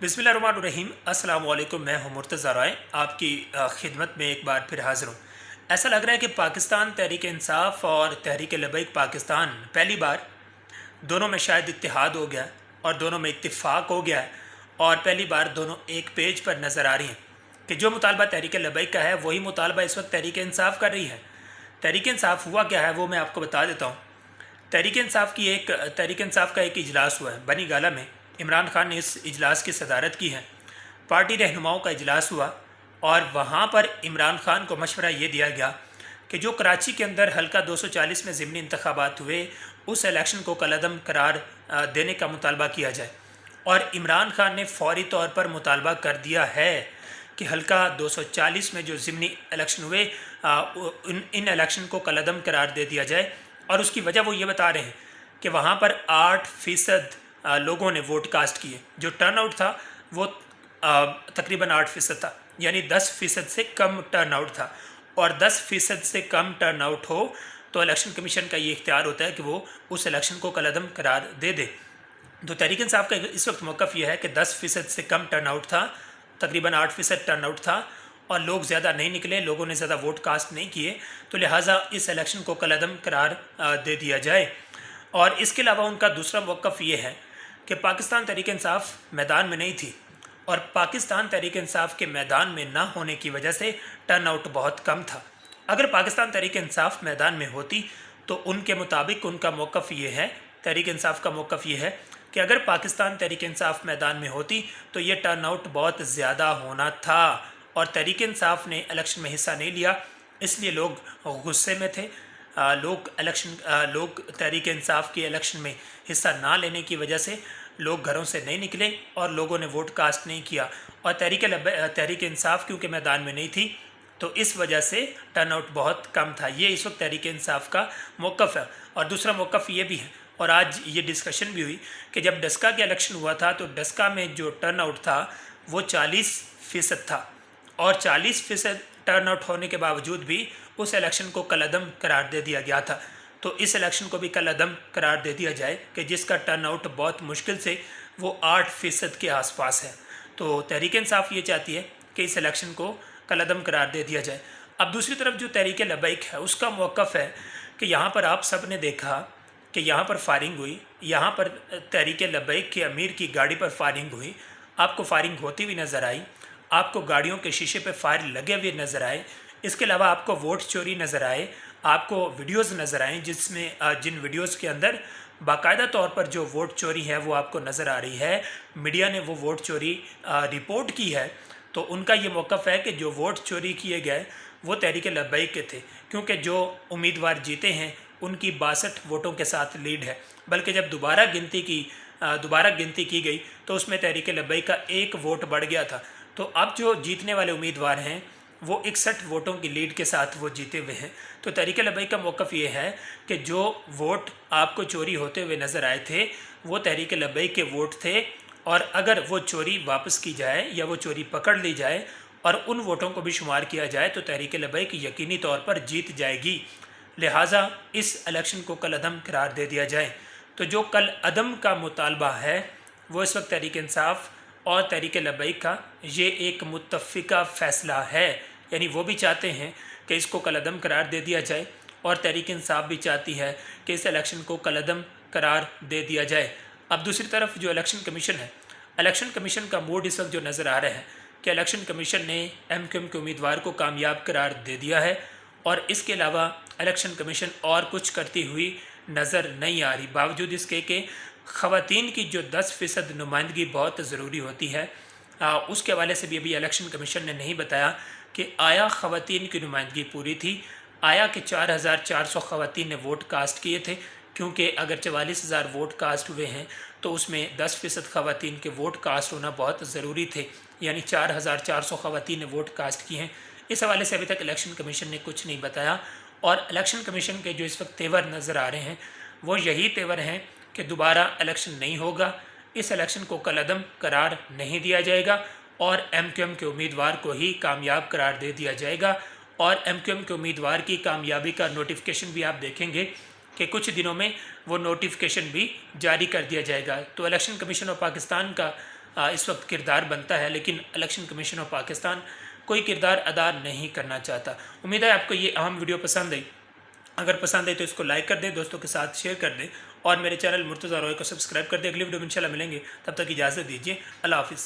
बिस्मिल्लाहिर्रहमानिर्रहीम। अस्सलाम वालेकुम। मैं हूं मुर्तज़ा राय, आपकी खिदमत में एक बार फिर हाज़िर हूं। ऐसा लग रहा है कि पाकिस्तान तहरीक इंसाफ और तहरीक लबैक पाकिस्तान पहली बार दोनों में शायद इत्तेहाद हो गया और दोनों में इत्तिफाक हो गया है और पहली बार दोनों एक पेज पर नज़र आ रही हैं कि जो मुतालबा तहरीक लबैक का है वही मुतालबा इस वक्त तहरीक इंसाफ कर रही है। तहरीक इंसाफ हुआ क्या है वो मैं आपको बता देता हूँ। तहरीक इंसाफ का एक इजलास हुआ है बनी गाला में। इमरान खान ने इस इजलास की सदारत की है। पार्टी रहनुमाओं का इजलास हुआ और वहाँ पर इमरान खान को मशवरा ये दिया गया कि जो कराची के अंदर हल्का 240 में ज़िमनी इंतखाबात हुए उस इलेक्शन को कलअदम करार देने का मुतालबा किया जाए। और इमरान खान ने फौरी तौर पर मुतालबा कर दिया है कि हल्का 240 में जो ज़िमनी इलेक्शन हुए इन इलेक्शन को कलअदम करार दे दिया जाए। और उसकी वजह वो ये बता रहे हैं कि वहाँ पर 8% लोगों ने वोट कास्ट किए। जो टर्नआउट था वो तकरीबन 8% था, यानी 10% से कम टर्नआउट था। और 10% से कम टर्नआउट हो तो इलेक्शन कमीशन का ये इख्तियार होता है कि वो उस इलेक्शन को कलअदम करार दे दे। तो तहरीक इंसाफ का इस वक्त मौक़िफ़ ये है कि 10% से कम टर्नआउट था, तकरीबन 8% टर्नआउट था और लोग ज़्यादा नहीं निकले, लोगों ने ज़्यादा वोट कास्ट नहीं किए, तो लिहाजा इस इलेक्शन को कलअदम करार दे दिया जाए। और इसके अलावा उनका दूसरा मौक़िफ़ ये है कि पाकिस्तान तहरीक इंसाफ मैदान में नहीं थी और पाकिस्तान तहरीक इंसाफ के मैदान में ना होने की वजह से टर्नआउट बहुत कम था। अगर पाकिस्तान तहरीक इंसाफ मैदान में होती तो उनके मुताबिक उनका मौक़िफ़ ये है, तहरीक इंसाफ का मौक़िफ़ ये है कि अगर पाकिस्तान तहरीक इंसाफ मैदान में होती तो ये टर्नआउट बहुत ज़्यादा होना था। और तहरीक इंसाफ ने इलेक्शन में हिस्सा नहीं लिया, इसलिए लोग गुस्से में थे। लोग तहरीक इंसाफ के इलेक्शन में हिस्सा ना लेने की वजह से लोग घरों से नहीं निकले और लोगों ने वोट कास्ट नहीं किया। और तहरीक इंसाफ क्योंकि मैदान में नहीं थी तो इस वजह से टर्नआउट बहुत कम था। ये इस वक्त तहरीक इंसाफ का मौक़िफ़ है। और दूसरा मौक़िफ़ ये भी है, और आज ये डिस्कशन भी हुई कि जब डस्का के इलेक्शन हुआ था तो डस्का में जो टर्नआउट था वो 40% था और 40% टर्नआउट होने के बावजूद भी उस इलेक्शन को कलअदम करार दे दिया गया था। तो इस इलेक्शन को भी कलअदम करार दे दिया जाए कि जिसका टर्नआउट बहुत मुश्किल से वो 8% के आसपास है। तो तहरीक इंसाफ ये चाहती है कि इस इलेक्शन को कलअदम करार दे दिया जाए। अब दूसरी तरफ जो तहरीक लबैक है उसका मौक़िफ़ है कि यहाँ पर आप सब ने देखा कि यहाँ पर फायरिंग हुई, यहाँ पर तहरीक लबैक के अमीर की गाड़ी पर फायरिंग हुई, आपको फायरिंग होती हुई नज़र आई, आपको गाड़ियों के शीशे पे फायर लगे हुए नज़र आए, इसके अलावा आपको वोट चोरी नज़र आए, आपको वीडियोस नज़र आए जिन वीडियोस के अंदर बाकायदा तौर पर जो वोट चोरी है वो आपको नज़र आ रही है। मीडिया ने वो वोट चोरी रिपोर्ट की है। तो उनका ये मौक़िफ़ है कि जो वोट चोरी किए गए वो तहरीक लबैक के थे, क्योंकि जो उम्मीदवार जीते हैं उनकी 62 वोटों के साथ लीड है। बल्कि जब दोबारा गिनती की गई तो उसमें तहरीक लबैक का 1 वोट बढ़ गया था। तो अब जो जीतने वाले उम्मीदवार हैं वो 61 वोटों की लीड के साथ वो जीते हुए हैं। तो तहरीक लबैक का मौक़िफ़ ये है कि जो वोट आपको चोरी होते हुए नज़र आए थे वो तहरीक लबैक के वोट थे, और अगर वो चोरी वापस की जाए या वो चोरी पकड़ ली जाए और उन वोटों को भी शुमार किया जाए तो तहरीक लबैक यकीनी तौर पर जीत जाएगी। लिहाजा इस इलेक्शन को कलअदम करार दे दिया जाए। तो जो कलअदम का मुतालबा है वो इस वक्त तहरीक इंसाफ और तहरीक लबैक का ये एक मुत्तफ़िका फ़ैसला है, यानी वो भी चाहते हैं कि इसको कलअदम करार दे दिया जाए और तहरीक इंसाफ भी चाहती है कि इस इलेक्शन को कलअदम करार दे दिया जाए। अब दूसरी तरफ जो इलेक्शन कमीशन है, इलेक्शन कमीशन का मूड इस वक्त जो नज़र आ रहा है कि इलेक्शन कमीशन ने MQM के उम्मीदवार को कामयाब करार दे दिया है और इसके अलावा इलेक्शन कमीशन और कुछ करती हुई नज़र नहीं आ रही, बावजूद इसके कि ख़वातीन की जो 10% नुमाइंदगी बहुत ज़रूरी होती है। उसके हवाले से भी अभी इलेक्शन कमीशन ने नहीं बताया कि आया ख़वातीन की नुमाइंदगी पूरी थी, आया कि 4400 ख़वातीन ने वोट कास्ट किए थे, क्योंकि अगर 44,000 वोट कास्ट हुए हैं तो उसमें 10% ख़वातीन के वोट कास्ट होना बहुत ज़रूरी थे, यानी 4400 ख़वातीन ने वोट कास्ट किए हैं। इस हवाले से अभी तक इलेक्शन कमीशन ने कुछ नहीं बताया। और इलेक्शन कमीशन के जो इस वक्त तेवर नज़र आ रहे हैं वो यही तेवर हैं कि दोबारा इलेक्शन नहीं होगा, इस इलेक्शन को कलअदम करार नहीं दिया जाएगा और MQM के उम्मीदवार को ही कामयाब करार दे दिया जाएगा। और MQM के उम्मीदवार की कामयाबी का नोटिफिकेशन भी आप देखेंगे कि कुछ दिनों में वो नोटिफिकेशन भी जारी कर दिया जाएगा। तो इलेक्शन कमीशन ऑफ पाकिस्तान का اس وقت کردار بنتا ہے، لیکن الیکشن کمیشن آف پاکستان کوئی کردار ادا نہیں کرنا چاہتا۔ امید ہے آپ کو یہ اہم ویڈیو پسند آئی، اگر پسند آئی تو اس کو لائک کر دیں، دوستوں کے ساتھ شیئر کر دیں، اور میرے چینل مرتضیٰ روی کو سبسکرائب کر دیں۔ اگلی ویڈیو میں انشاءاللہ ملیں گے، تب تک اجازت دیجیے، اللہ حافظ۔